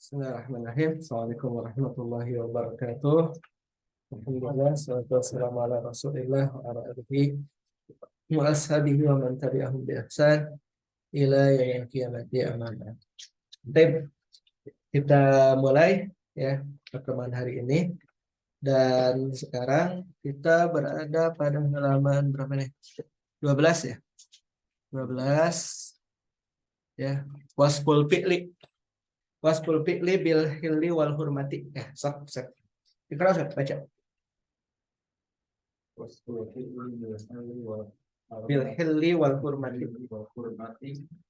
Bismillahirrahmanirrahim. Assalamualaikum warahmatullahi wabarakatuh. Alhamdulillah, salatu wassalamu ala Rasulillah wa ala alihi wa ashabihi wa man tabi'ahum bi ihsan ila yaumil qiyamati amanah. Baik, kita mulai ya pertemuan hari ini, dan sekarang kita berada pada halaman berapa nih? 12 ya. 12 ya. Wasful fi'li bil hilli wal hurmati. Ya, sok. Ikra baca. Bil hilli wal hurmati.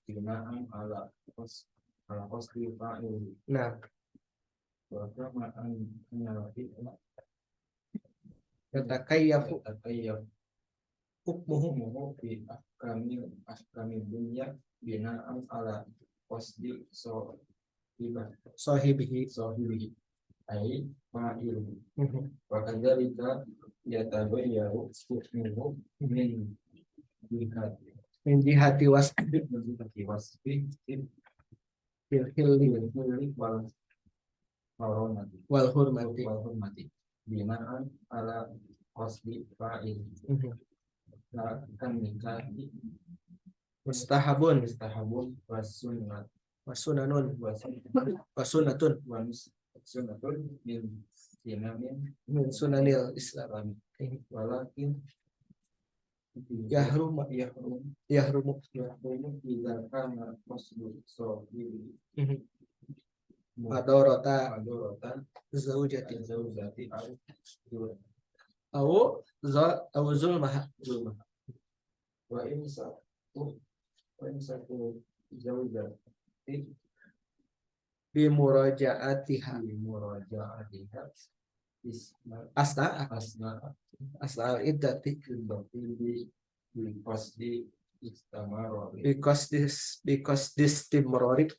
Binaan ala qasdi fa'il. Nah, Wa kama an yatakayyafu hukmuhu hukmuhu fi ahkami dunya binaan ala qasdi sahibihi. Ai fa'il. Wa kadzalika yatabayyaru hukmuhu min Jihati wasfi wasfi bil hilli wal hurmati. binaan ala qasdi fa'il. Kan nikah Mustahabun wasunatun wasunatun min sunanil Islam. walakin Yahrumu idza kana qasdu sahibi madorota madoratan zaujati au au zulmaha wa imsaku zaujati bi murajaatiha asna iddati because this timrori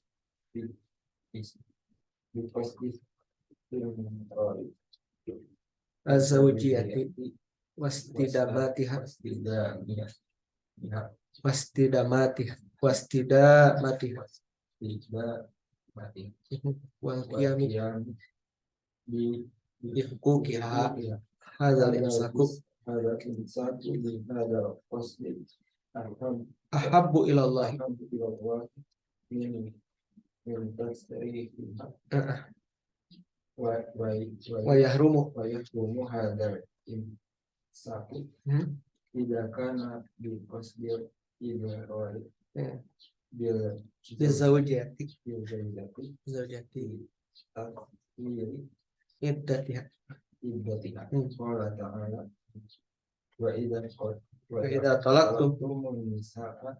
azawjiyati wastidamatiha wal qiyami bi huquqiha hadzal imsaku ahabbu ila Allah wa yahrumu hadzal imsaku idza kana bi qasdi ibrari bil zaujati iddatiha qala ta'ala wa idza talaqtum nisaa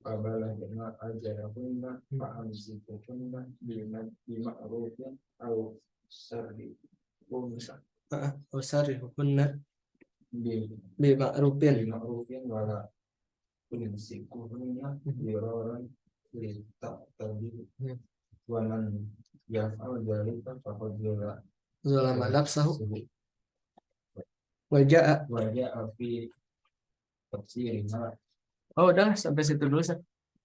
qabala ajalahunna fa'amsikuhunna bima'rufin aw sarrihukunna bima'rufin wala tunsikuhunna diraran litaqtabi wa man yaf'al dzalika faqad zalama nafsahu waja'a fi tafsirina. Oh, udah sampai situ dulu, Sat.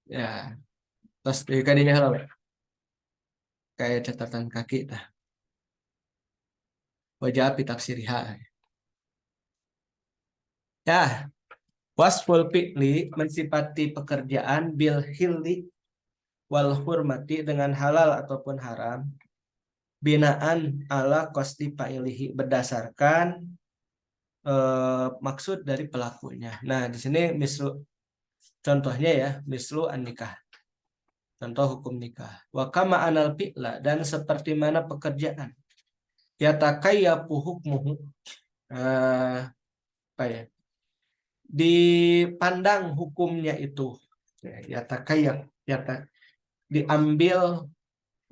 Ya, tas kadinya halaman kayak catatan kaki dah. Waja'a fi tafsiriha. Ya, wasful fi'li mensifati pekerjaan bil hilli wal hurmati dengan halal ataupun haram, binaan ala qasdi fa'ilihi berdasarkan maksud dari pelakunya. Nah, di sini contohnya ya, mislu an-nikah. Contoh hukum nikah. Wa kama anal fi'la, dan seperti mana pekerjaan. Yatakayyafu hukmuhu. Apa ya? Dipandang hukumnya itu. Yatakayyaf. Diambil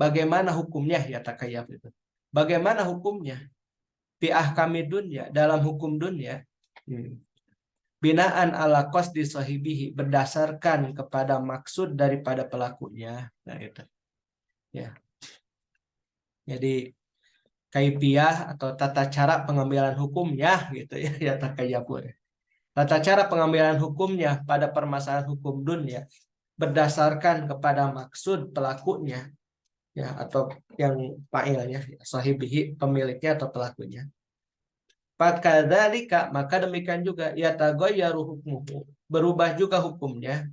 bagaimana hukumnya yatakayyaf itu. Bagaimana hukumnya? Fi ahkami dunya, dalam hukum dunia. Binaan ala qasdi sahibihi, berdasarkan kepada maksud daripada pelakunya. Nah, itu. Ya. Jadi kaifiyah atau tata cara pengambilan hukumnya gitu ya, ya takayyafun. Tata cara pengambilan hukumnya pada permasalahan hukum dunia berdasarkan kepada maksud pelakunya. ya, atau yang fa'ilnya, sahibihi, pemiliknya atau pelakunya. Fakadzalika, maka demikian juga yataghayyaru hukmuhu, berubah juga hukumnya,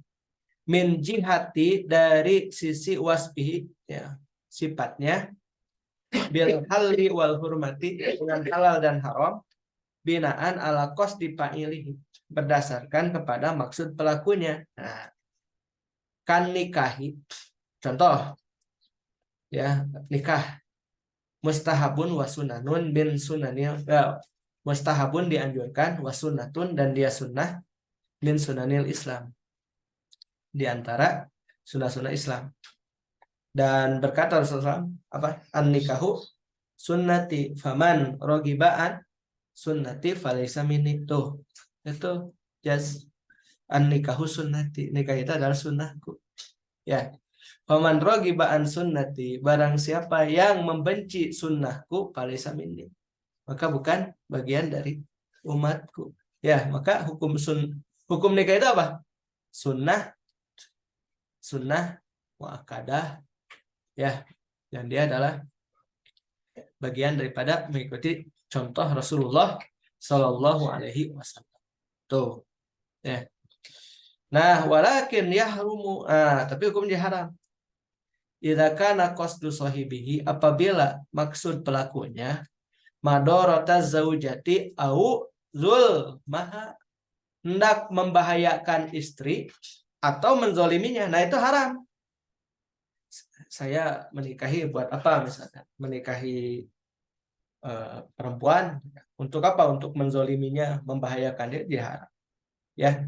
min jihati, dari sisi wasfihi, ya, sifatnya, bil halli wal hurmati, dengan halal dan haram, binaan ala qasdi fa'ilihi, berdasarkan kepada maksud pelakunya. Nah, kan nikahi, contoh ya, nikah mustahabun wa sunanun bin sunanil, mustahabun dianjurkan, wa sunnatun dan dia sunnah, min sunanil Islam, di antara sunnah-sunnah Islam. Dan berkata Rasulullah apa? An nikahu sunnati faman rogibaan sunnati falaysa minni. Tuh, itu just an nikahu sunnati. Nikah itu adalah sunnahku. Ya. Faman rogibaan sunnati, barang siapa yang membenci sunnahku falaysa minni, maka bukan bagian dari umatku. Ya, maka hukum nikah itu apa? Sunnah, sunnah muakkadah, ya, dan dia adalah bagian daripada mengikuti contoh Rasulullah Shallallahu Alaihi Wasallam. Tuh, ya. Nah, walakin yahrumu, tapi hukumnya haram. Idza kana qasdu sahibihi, apabila maksud pelakunya madorota zaujati au zul maha, hendak membahayakan istri atau menzoliminya. Nah, itu haram. Saya menikahi buat apa, misalnya menikahi perempuan untuk apa? Untuk menzoliminya, membahayakan dia haram. Ya.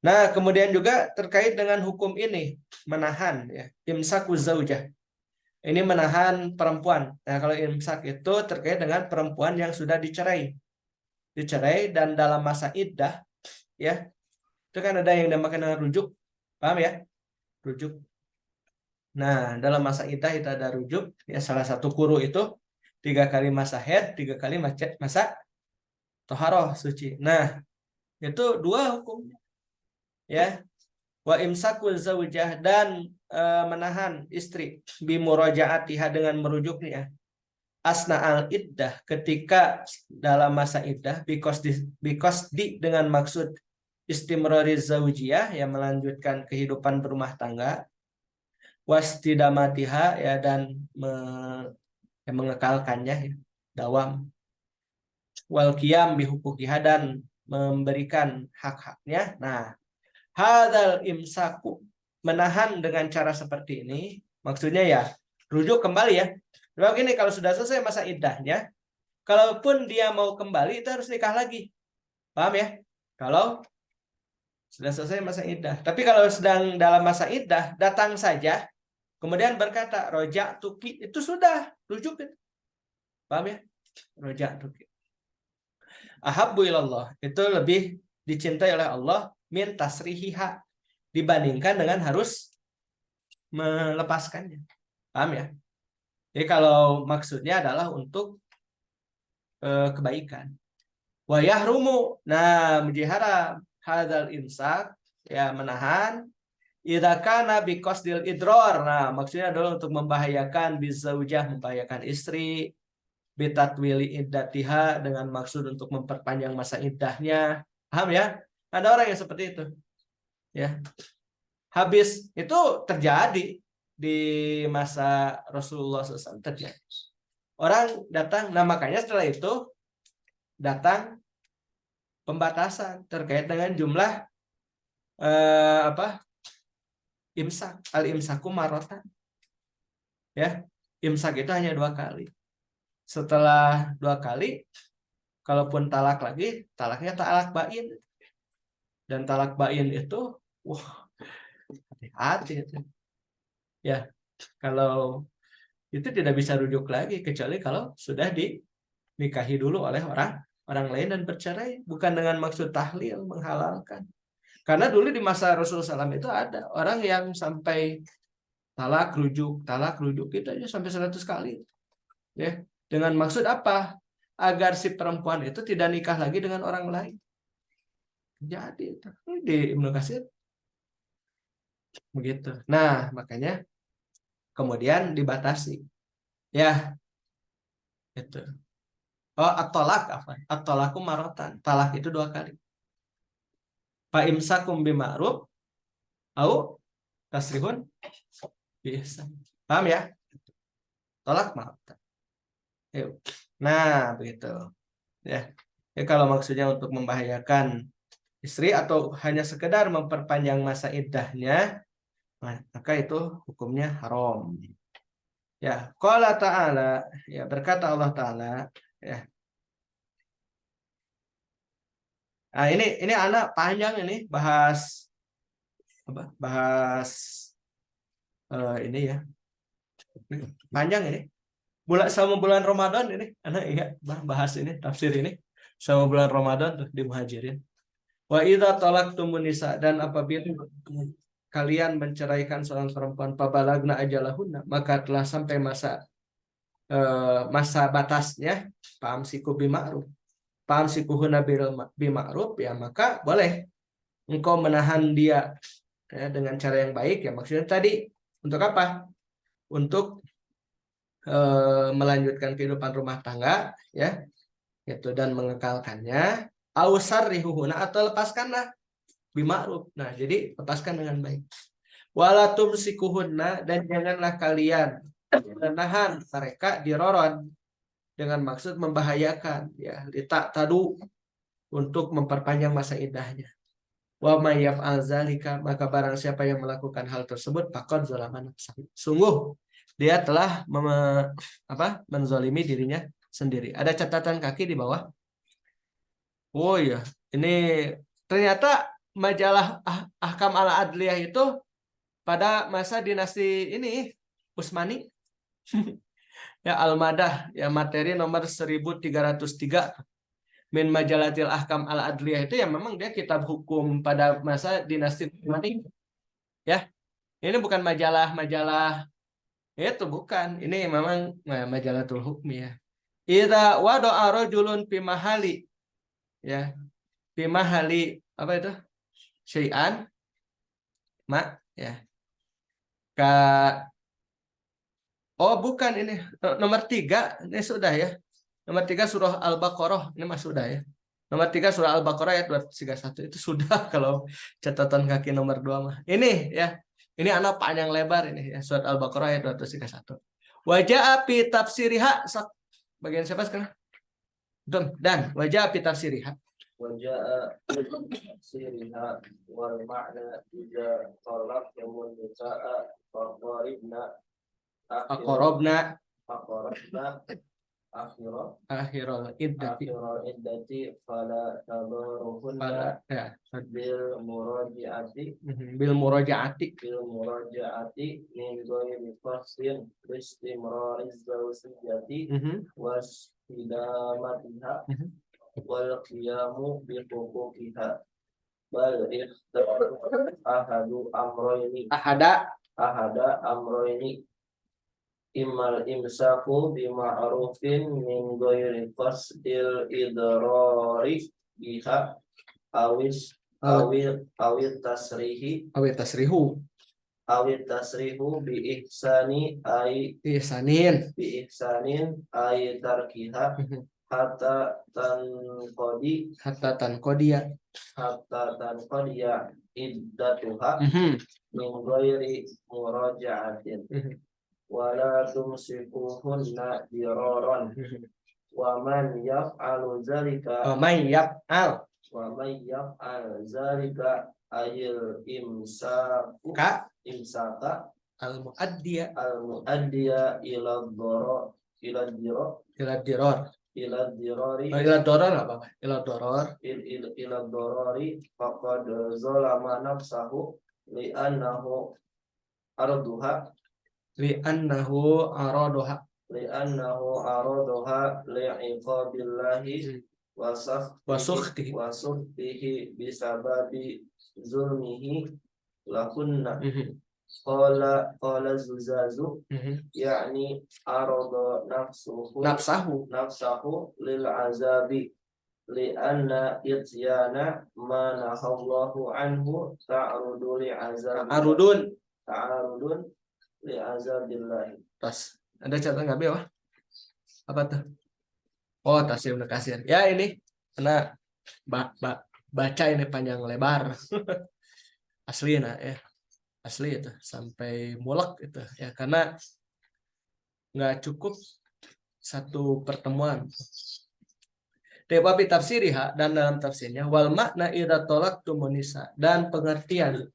Nah, kemudian juga terkait dengan hukum ini, menahan, ya, imsaku zaujah. Ini menahan perempuan. Nah, kalau imsak itu terkait dengan perempuan yang sudah dicerai. Dicerai dan dalam masa iddah, ya. Itu kan ada yang dinamakan dengan rujuk. Paham ya? Rujuk. Nah, dalam masa iddah itu ada rujuk, ya, salah satu kuru itu 3 kali masa haid, 3 kali masa toharoh suci. Nah, itu 2 hukumnya. Ya, wa imsakul zaujah, dan menahan istri, bimurajaatiha, dengan merujuknya, asna al iddah, ketika dalam masa iddah, because di dengan maksud istimrari zaujiyah, yang melanjutkan kehidupan berumah tangga, wastidamatiha, ya, dan mengekalkannya, ya, dawam, wal qiyam bihuquqiha, dan memberikan hak-haknya. Nah, hadal imsaku, menahan dengan cara seperti ini, maksudnya ya rujuk kembali, ya. Begini, kalau sudah selesai masa iddahnya, kalaupun dia mau kembali itu harus nikah lagi. Paham ya? Kalau sudah selesai masa iddah. Tapi kalau sedang dalam masa iddah, datang saja kemudian berkata rojak tuki, itu sudah rujuk. Paham ya? Rojak tuki. Ahabbu ilallah, itu lebih dicintai oleh Allah min tasrihiha, dibandingkan dengan harus melepaskannya. Paham ya? Jadi kalau maksudnya adalah untuk kebaikan. Wa yahrumu, nah, menjadi haram hadzal imsak, ya, menahan, idza kana biqasdil idrar. Nah, maksudnya adalah untuk membahayakan bizaujah, membahayakan istri, bitatwili iddatiha, dengan maksud untuk memperpanjang masa iddahnya. Paham ya? Ada orang yang seperti itu. Ya. Habis itu terjadi di masa Rasulullah SAW, terjadi. Orang datang, nah makanya setelah itu datang pembatasan terkait dengan jumlah imsak, al imsaku marotan, ya, imsak itu hanya 2 kali. Setelah 2 kali, kalaupun talak lagi, talaknya talak bain, dan talak bain itu, wah, hati-hati itu, ya. Kalau itu tidak bisa rujuk lagi kecuali kalau sudah dinikahi dulu oleh orang lain dan bercerai, bukan dengan maksud tahlil, menghalalkan. Karena dulu di masa Rasulullah SAW itu ada orang yang sampai talak rujuk itu aja sampai 100 kali. Ya, dengan maksud apa? Agar si perempuan itu tidak nikah lagi dengan orang lain. Jadi itu di Ibnu Katsir begitu. Nah, makanya kemudian dibatasi. Ya, itu. Oh, at-tolak apa? At-tolaku marotan. Talak itu 2 kali. Fa imsakum bima'ruf au tasrihun biihsan. Paham ya? Tolak marotan. Yuk. Nah, begitu. Ya. Ya, kalau maksudnya untuk membahayakan istri atau hanya sekedar memperpanjang masa iddahnya, maka itu hukumnya haram. Ya, qala ta'ala, ya berkata Allah Ta'ala, ya. Nah, ini anak panjang ini bahas apa? Bahas ini ya. Panjang ini. Sama bulan Ramadan ini, anak ingat bahas ini tafsir ini sama bulan Ramadan tuh di Muhajirin. Wa idza talaqtumun nisa, dan apabila kalian menceraikan seorang perempuan pabalagna ajalahunna, maka telah sampai masa batasnya, famsiku bima'ruf. Famsikuhunna bima'ruf, ya maka boleh engkau menahan dia ya, dengan cara yang baik, ya maksudnya tadi untuk apa? Untuk melanjutkan kehidupan rumah tangga, ya itu, dan mengekalkannya. Ausar rihuhuna, atau lepaskanlah bima'ruf. Nah, jadi lepaskan dengan baik. Walatum sikuhunna, dan janganlah kalian menahan mereka diroron, dengan maksud membahayakan, ya litak tadu, untuk memperpanjang masa iddahnya. Wa may yaf'al zalika, maka barang siapa yang melakukan hal tersebut, faqad zalama nafsahu, sungguh dia telah menzalimi dirinya sendiri. Ada catatan kaki di bawah. Oh iya, ini ternyata majalah Ahkam al-Adliyah itu pada masa dinasti ini Utsmani. Ya, Al-Madah, ya materi nomor 1303 min Majalatil Ahkam al-Adliyah, itu ya memang dia kitab hukum pada masa dinasti Utsmani. Ya, ini bukan majalah itu, bukan. Ini memang Majalatul Hukmi ya. Idza wada'a rajulun fi mahali, ya. Fi mahali apa itu? Syai'an ya. Oh, bukan ini. Nomor 3 ini sudah ya. Nomor 3 surah Al-Baqarah ini mas sudah ya. Nomor 3 surah Al-Baqarah ayat 231 itu sudah kalau catatan kaki nomor 2 mah. Ini ya. Ini anak panjang lebar ini ya, surat Al-Baqarah ayat 231. Wajah api tafsiriha, bagian siapa sekarang? Dan wajah api tafsiriha. Wajah tafsiriha wal ma'na idza talaqtumun nisaa faqaribna Aqrabna akhiral iddati fala tabaruhunna ya bil murajaati min ghairi faslin istimrariz zawjiyati wasdamatiha wal qiyamu bi huquqiha bal ahada amroini imal imsaku bima'rufin min ghairi qasdil idrari biha awil tasrihu bi ihsanin ay tarkiha hatta tanqadiya iddatuha min ghairi muraja'atin wala tumsikuhunna diraran wa man yaf'alu zalika zalika ayil imsaka al-muaddiya ila dorori faqad zalama nafsahu li'annahu aradoha li'iqabillahi wasukhtihi bisababi zulmihi lakunna qala zuzazu yakni arada nafsahu lil azabi li'anna ityana ma nahallahu anhu ta'arudun li'azabillahi. Tas. Ada catatan nggak Bel? Apa tuh? Oh, tasir kasir. Ya ini karena baca ini panjang lebar. Asli nah ya. Asli itu sampai mulek itu ya karena nggak cukup satu pertemuan. Dewapi tafsiriha dan dalam tafsirnya wal makna idza talaqtumunisa dan pengertian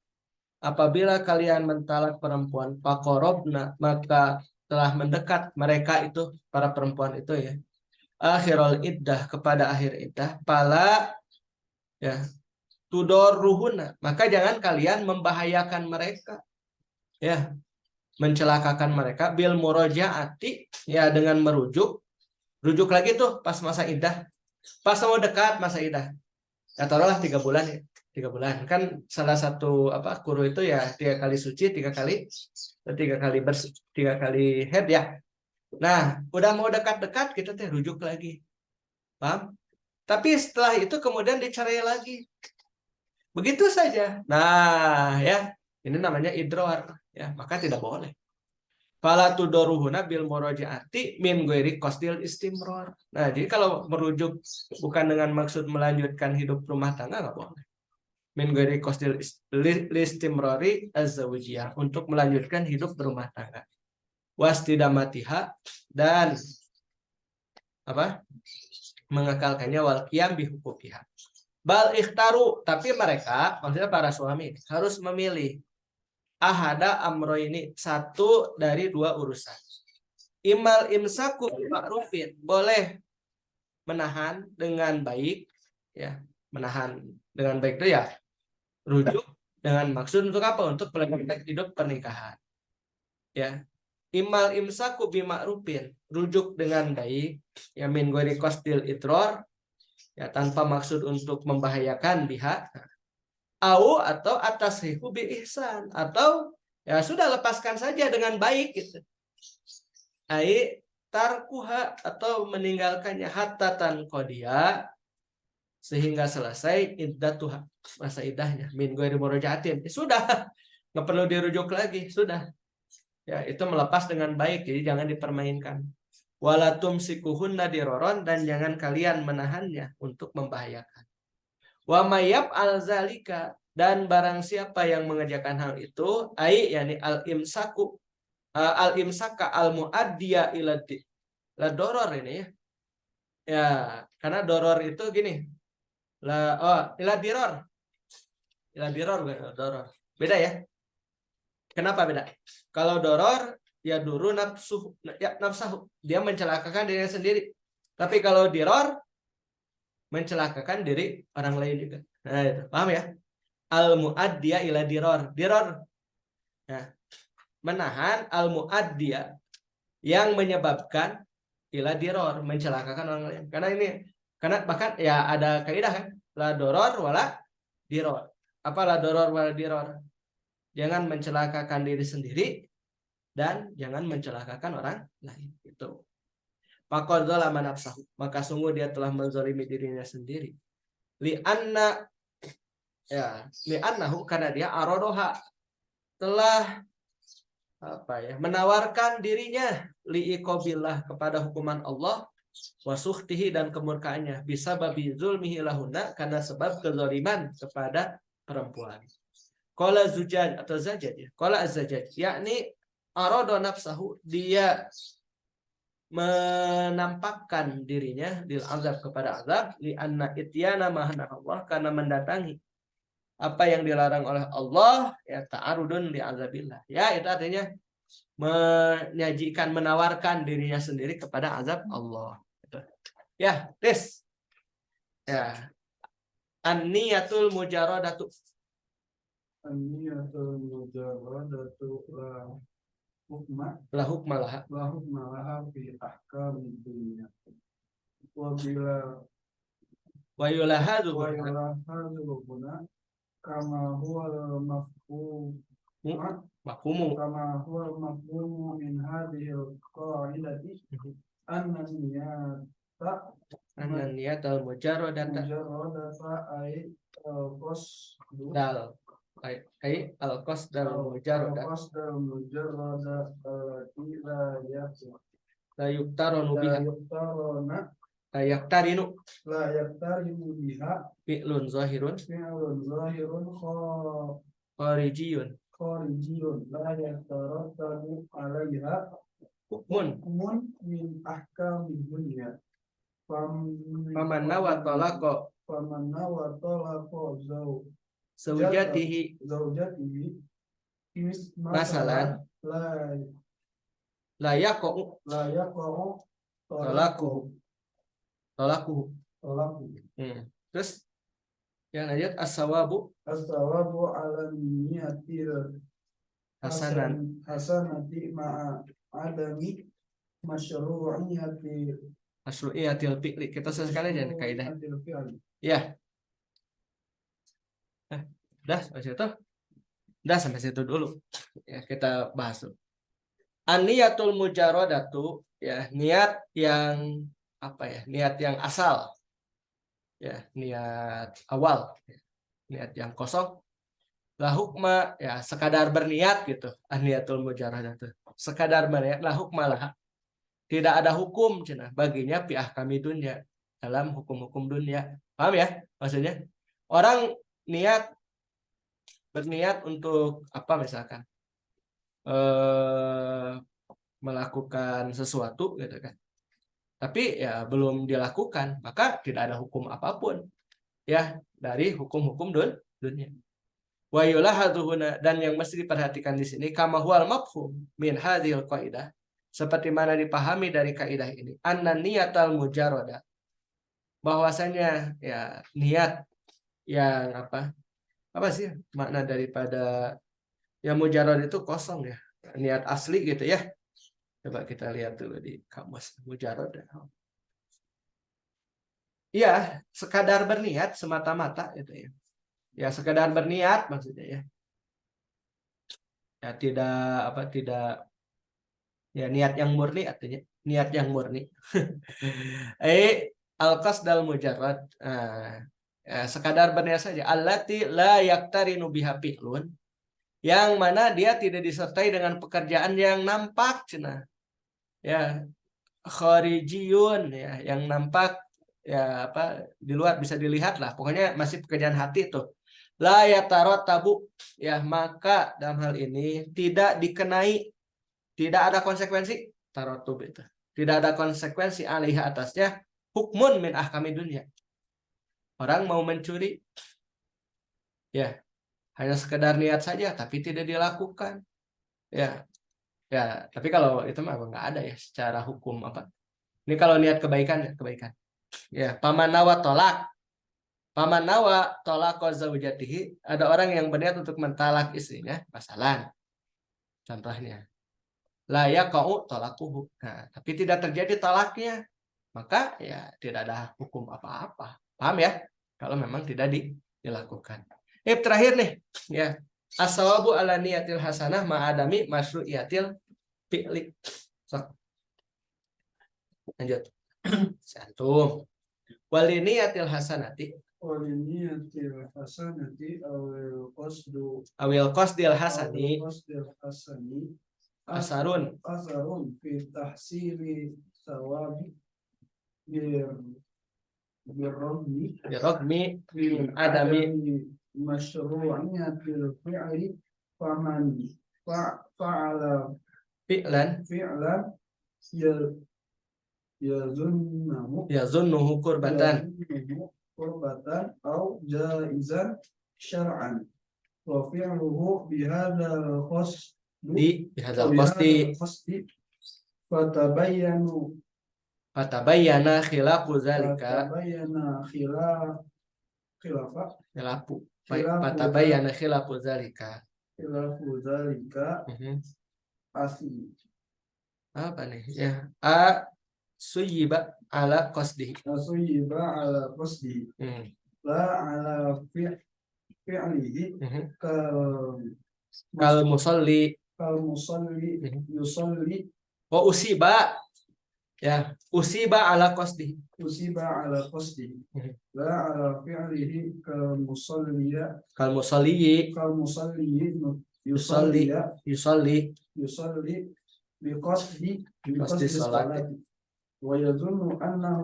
apabila kalian mentalak perempuan faqarabna maka telah mendekat mereka itu para perempuan itu ya akhirul iddah kepada akhir iddah pala ya tudor ruhuna maka jangan kalian membahayakan mereka ya mencelakakan mereka bil murojaati ya dengan rujuk lagi tuh pas masa iddah pas mau dekat masa iddah ya taruhlah 3 bulan ya 3 bulan kan salah satu apa kuru itu ya 3 kali suci 3 kali bersih 3 kali head ya nah udah mau dekat-dekat kita teh rujuk lagi paham tapi setelah itu kemudian dicerai lagi begitu saja nah ya ini namanya idror ya maka tidak boleh fala tudoruhuna bil murojaati min ghairi qasdil istimror. Nah, jadi kalau merujuk bukan dengan maksud melanjutkan hidup rumah tangga nggak boleh. Min ghairi qasdil istimrori azzawijiyah untuk melanjutkan hidup berumah tangga. Wastidamatiha dan apa? Mengekalkannya wal qiyam bi huquqiha. Bal ikhtaru tapi mereka maksudnya para suami harus memilih ahada amro ini satu dari 2 urusan. Imal imsaku ma'rufin boleh menahan dengan baik ya menahan dengan baik itu ya rujuk dengan maksud untuk apa untuk melanjutkan hidup pernikahan ya imal imsaku bima'rufin rujuk dengan baik ya min ghairi qasdil idror ya tanpa maksud untuk membahayakan pihak atau atas rihu bi ihsan atau ya sudah lepaskan saja dengan baik gitu ai tarkuha atau meninggalkannya hatta tanqodiya sehingga selesai iddatuha masa iddahnya min ghairi murajaatin sudah nggak perlu dirujuk lagi sudah ya itu melepas dengan baik jadi jangan dipermainkan walatum sikuhunna diroron dan jangan kalian menahannya untuk membahayakan wa mayab alzalika dan barang siapa yang mengerjakan hal itu ai yakni al imsaku al imsaka al muaddiya ila la doror ini ya. Ya, karena doror itu gini. Ila diror. Ila diror bukan doror. Beda ya. Kenapa beda? Kalau doror ya duru nafsu ya nafsahu. Dia mencelakakan dirinya sendiri. Tapi kalau diror mencelakakan diri orang lain juga. Nah, itu. Paham ya? Al muaddiya ila diror. Diror. Nah, menahan al muaddiya yang menyebabkan ila diror mencelakakan orang lain karena bahkan ya ada kaidah kan la doror wala diror apa la doror wala diror jangan mencelakakan diri sendiri dan jangan mencelakakan orang lain itu faqad zalama nafsahu maka sungguh dia telah menzalimi dirinya sendiri li annahu karena dia arodoha telah menawarkan dirinya liiqabillah kepada hukuman Allah wasuhtihi dan kemurkaannya bisa babi zulmihi lahunna karena sebab kezaliman kepada perempuan. Qala zujaj atau zajaj ya. Qala az-zajaj yakni arada nafsahu dia menampakkan dirinya dil azab kepada azab li anna ityana mahna Allah karena mendatangi apa yang dilarang oleh Allah ya ta'arudun li azabillah. Ya itu artinya menyajikan menawarkan dirinya sendiri kepada azab Allah. Ya, tes. Ya. An-niyatul mujaradatu. An-niyatul mujaradatu La hukma laha. la hukma laha fi ahkam dunya. Wa bila Wa yulahadu wa yulahadu guna kama huwa al-mafhum mafhumu kama huwa al-mafhum min hadhihi al-qa'idati anna niyata an-niyatul mujaradata mujaradata ay qasdu dal Ai al-qasdal mujarrada القصد المجرد التي la yuktaranu لا biha يقترن la yaktarinu لا يقترن بها fi'lun zahirun فعل ظاهر kharijiyun خارجي لا يترتب عليها hukmun حكم من أحكام الدنيا faman nawa talaqa فمن نوى طلاق zawjatihi زوجته masalan لا la yaqa'u لا يقع talaquhu talaquhu طلاقه terus yang lanjut as-sawabu الثواب على النية hasanan حسنة مع عدم مشروعية asyru'iyatil fi'li. Kita selesaikan aja nih kaidah. الفعل. Ya. Udah sampai situ. Udah sampai situ dulu. Ya, kita bahas dulu. An-niyatul mujarradatu, ya, niat yang apa ya? Niat yang asal. Ya, niat awal. Niat yang kosong. La hukma, ya, sekadar berniat gitu. An-niyatul mujarradatu. Sekadar berniat, la hukma lah. Tidak ada hukum cenah baginya fi ahkami dunya, dalam hukum-hukum dunia. Paham ya maksudnya? Orang berniat untuk apa misalkan melakukan sesuatu gitu kan. Tapi ya belum dilakukan, maka tidak ada hukum apapun ya dari hukum-hukum dunia. Wa yulahadzuhuna, dan yang mesti diperhatikan di sini kama huwal mafhum min hadhil qaidah, seperti mana dipahami dari kaidah ini, anna niyatal mujarrada, bahwasanya ya niat yang apa sih makna daripada yang mujarrad itu kosong ya, niat asli gitu ya. Coba kita lihat dulu di kamus mujarrad. Iya, sekadar berniat semata-mata itu ya. Ya sekadar berniat maksudnya ya. Ya tidak ya niat yang murni, artinya niat yang murni. Al-qasdal mujarrad, sekadar berniat saja. Allati la yaktarinu biha fi'lun, yang mana dia tidak disertai dengan pekerjaan yang nampak cenah. Ya, kharijiyun ya, yang nampak ya di luar bisa dilihat lah. Pokoknya masih pekerjaan hati tuh. La yatarattabu, ya, maka dalam hal ini tidak dikenai, tidak ada konsekuensi tarotub itu. Tidak ada konsekuensi alih atasnya hukmun min ahkami dunia. Orang mau mencuri, ya hanya sekedar niat saja, tapi tidak dilakukan. Ya, tapi kalau itu mah nggak ada ya secara hukum apa. Ini kalau niat kebaikan ya kebaikan. Ya, paman nawa tolak zaujatihi, ada orang yang berniat untuk mentalak istrinya, masalah. Contohnya layak kau tolakuhu, nah, tapi tidak terjadi talaknya, maka ya tidak ada hukum apa-apa. Paham ya? Kalau memang tidak dilakukan. Terakhir nih, ya, as-sawabu ala niyatil hasanah ma'adami masyru'iyatil fi'li. So, lanjut. Satu. Waliniyatil hasanati. Waliniyatil hasanati Awil qasdil hasani. Asarun fi tahsili sawabi birrogmi adami masyru'iyatil fi'li faman fa'ala fi'lan yazunnuhu qurbatan au jaizan syar'an wa fi'luhu bihadzal qasdi fatabayyana khilafu zalika fatabayyana khilafu zalika asli apa nih ya suyiba ala qasdihi la ala fi'lihi kal musalli yusalli wa usiba Ya, usiba ala qasdi. أصيب على قصده لا على فعله كالمصلي Kal musalli كالمصلي yusalli يصلي yusalli يصلي بقصد qasdi salat الصلاة ويظن أنه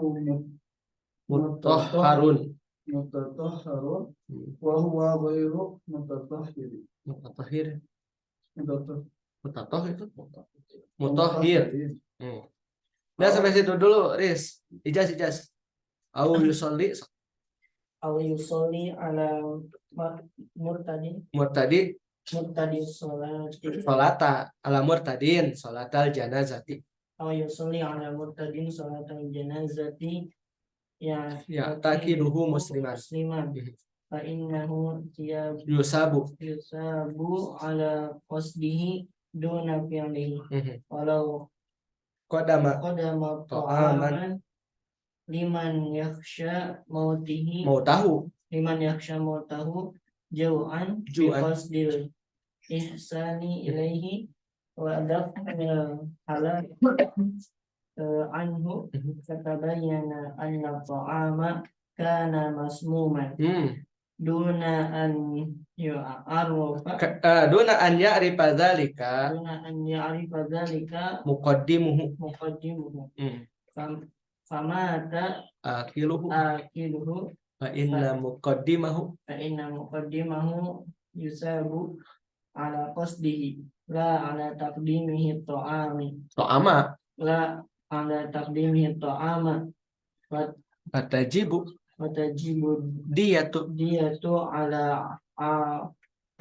mutahharun. متطهر وهو غير متطهر Mutahhir. متطهر Mutahhir itu mutahhir. Nah, أو sampai situ dulu, Riz. Ijaz. Au yusolli أو يصلي على مرتد murtadi الصلاة salata ala murtadin salatal janazati. أو يصلي على مرتد صلاة الجنازة Ya'taqiduhu musliman. فإنه Yusabu. يثاب على قصده دون فعله ولو Qadama قدم طعاما لمن يخشى موته mautahu. لمن يخشى موته جوعا جوعا. بقصد الإحسان إليه ودفع الهلاك عنه فتبين أن الطعام كان مسموما دون أن يعرف Duna an ya'rifa dzalika دون أن يعرف ذلك muqaddimuhu. مقدمه Hmm. فمات Akhiluhu آكله fa inna muqaddimahu فإن مقدمه يثاب على قصده لا على تقديمه الطعام ta'ama لا على تقديمه الطعام fatajibu وتجب diyatu الدية على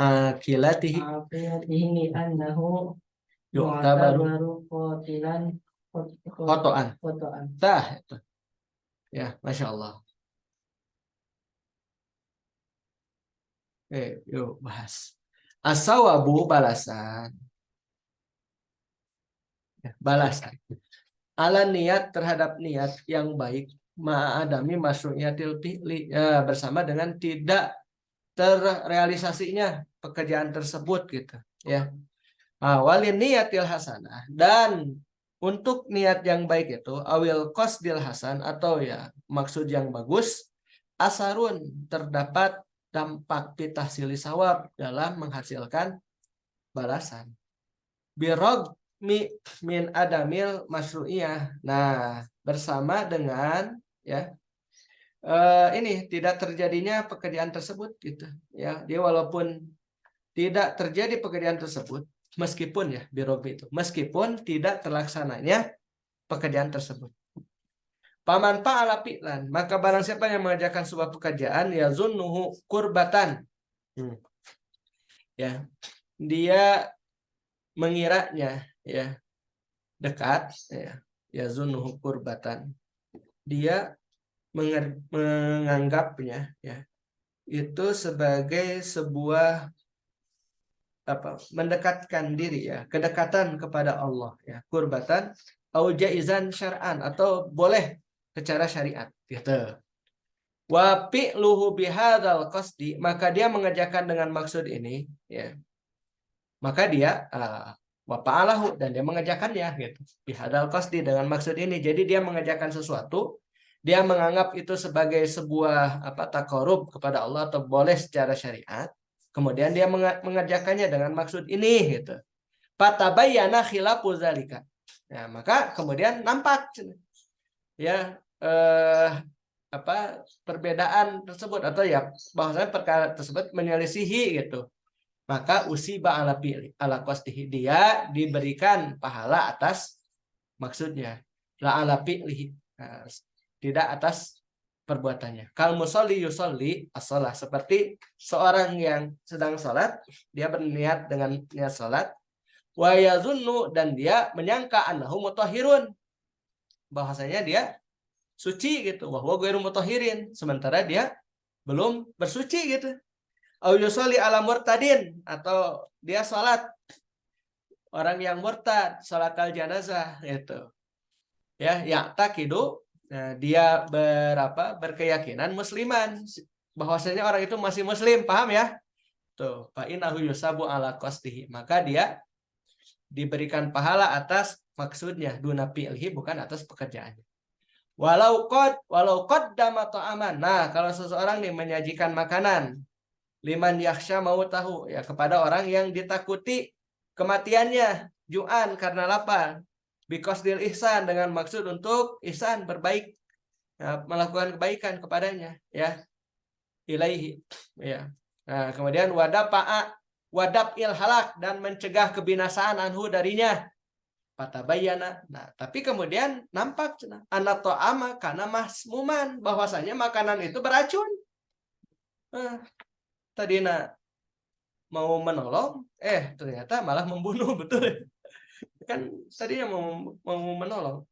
akilatihi عافيته لأنه yu'tabaru يعتبر قاتلا khotoan. خطأ. Tah itu. Ya, Masya Allah. Yuk bahas. As-sawabu balasan. Ya, balasan. Ala niat terhadap niat yang baik ma'adami masyru'iyatil fi'li, ya, bersama dengan tidak terrealisasinya pekerjaan tersebut gitu ya. Walin niatil hasanah, dan untuk niat yang baik itu awil qasdil hasan, atau ya maksud yang bagus, asarun, terdapat dampak pitahsili sawab dalam menghasilkan balasan. Birog min adamil masyru'iyah. Nah, bersama dengan ya ini tidak terjadinya pekerjaan tersebut gitu ya. Dia walaupun tidak terjadi pekerjaan tersebut, meskipun ya birogmi itu, meskipun tidak terlaksananya pekerjaan tersebut. Paman fa'ala fi'lan, maka barang siapa yang mengerjakan sebuah pekerjaan ya zunnuhu kurbatan. Ya, dia mengiranya ya dekat ya zunnuhu kurbatan. Dia menganggapnya ya itu sebagai sebuah mendekatkan diri ya, kedekatan kepada Allah ya, kurbatan au jaizan syar'an, atau boleh secara syariat gitu. Wa fi'luhu bihadzal qasdi, maka dia mengerjakan dengan maksud ini ya. Maka dia wa fa'alahu, dan dia mengerjakannya gitu. Bihadzal qasdi, dengan maksud ini. Jadi dia mengerjakan sesuatu, dia menganggap itu sebagai sebuah taqarrub kepada Allah atau boleh secara syariat. Kemudian dia mengerjakannya dengan maksud ini gitu. Fatabayyana khilafu zalika. Ya, maka kemudian nampak ya perbedaan tersebut, atau ya bahwasanya perkara tersebut menyelisihi gitu. Maka usiba ala qasdihi, dia diberikan pahala atas maksudnya. La ala fi'lihi, tidak atas perbuatannya. Kal musolli yusolli as-shalah, seperti seorang yang sedang sholat, dia berniat dengan niat sholat, wa yazunnu, dan dia menyangka annahu mutahhirun, bahwasanya dia suci gitu, wa huwa ghairu mutahhirin, sementara dia belum bersuci gitu. Au yusolli ala murtadin, atau dia sholat orang yang murtad, sholatal janazah gitu. Ya, ya'taqidu, dia berkeyakinan musliman, bahwasanya orang itu masih muslim, paham ya? Tuh, fa innahu yusabu ala qasdihi, maka dia diberikan pahala atas maksudnya, duna fi'lihi, bukan atas pekerjaannya. Walau qaddama ta'aman. Nah, kalau seseorang nih menyajikan makanan liman yakhsha mautahu, ya kepada orang yang ditakuti kematiannya, ju'an karena lapar, biqasdil ihsan dengan maksud untuk ihsan, berbaik, ya, melakukan kebaikan kepadanya, ya, ilaihi, ya. Nah, kemudian wadab halak, dan mencegah kebinasaan anhu darinya, patabayana. Nah, tapi kemudian nampak anak to'ama karena masmuman, bahwasanya makanan itu beracun. Tadina mau menolong, ternyata malah membunuh, betul kan? Tadinya mau menolong.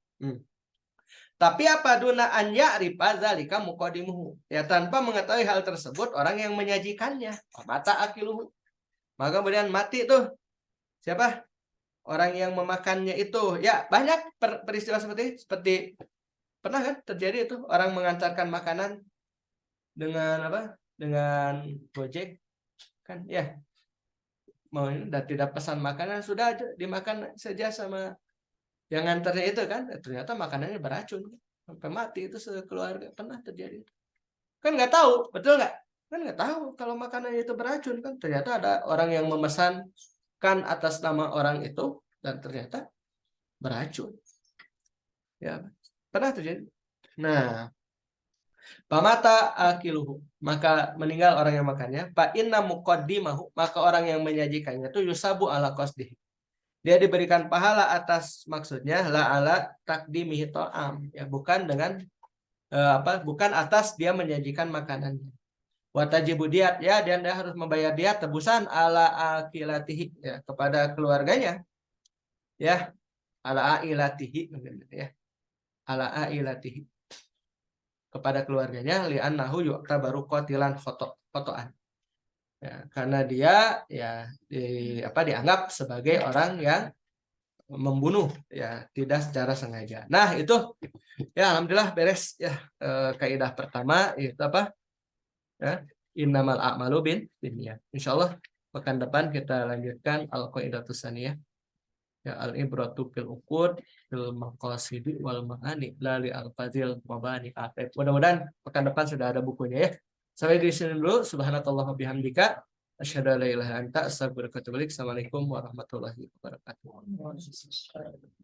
Tapi apa duna an ya'rifa zalika muqaddimuhu, ya tanpa mengetahui hal tersebut orang yang menyajikannya, mata akiluhu, maka kemudian mati tuh siapa? Orang yang memakannya itu. Ya, banyak peristiwa seperti pernah kan terjadi itu, orang mengantarkan makanan dengan apa? Dengan Gojek kan, ya. Mau dan tidak pesan makanan, sudah dimakan saja sama yang nganternya itu kan, ternyata makanannya beracun sampai mati itu sekeluarga. Pernah terjadi kan, nggak tahu, betul nggak? Kan nggak tahu kalau makanannya itu beracun kan, ternyata ada orang yang memesankan atas nama orang itu dan ternyata beracun, ya pernah terjadi. Nah, pamata akiluhu, maka meninggal orang yang makannya, fa inna muqaddimahu, maka orang yang menyajikannya itu yusabu ala qasdihi, dia diberikan pahala atas maksudnya, la ala takdimihi ta'am, ya bukan dengan bukan atas dia menyajikan makanannya. Wa tajibu diat, ya, dan dia harus membayar diat tebusan ala akilatihi, ya kepada keluarganya, ya, ala ailatihi, ya, ala ailatihi, kepada keluarganya, li'annahu yu'tabaru qatilan khoto'an, ya, karena dia ya dianggap sebagai orang yang membunuh, ya tidak secara sengaja. Nah, itu ya alhamdulillah beres ya, kaidah pertama itu apa? Ya, innamal a'malu binniyat. Insyaallah pekan depan kita lanjutkan al-qaidatus tsaniyah. Ya, al-ibratu fil uqud fil maqasidi wal ma'ani la li al-fadil mabani. Mudah-mudahan pekan depan sudah ada bukunya ya. Sampai di sini dulu. Subhanakallahumma bihamdika asyhadu an la ilaha illa anta astaghfiruka wa atubu ilaik. Assalamualaikum warahmatullahi wabarakatuh.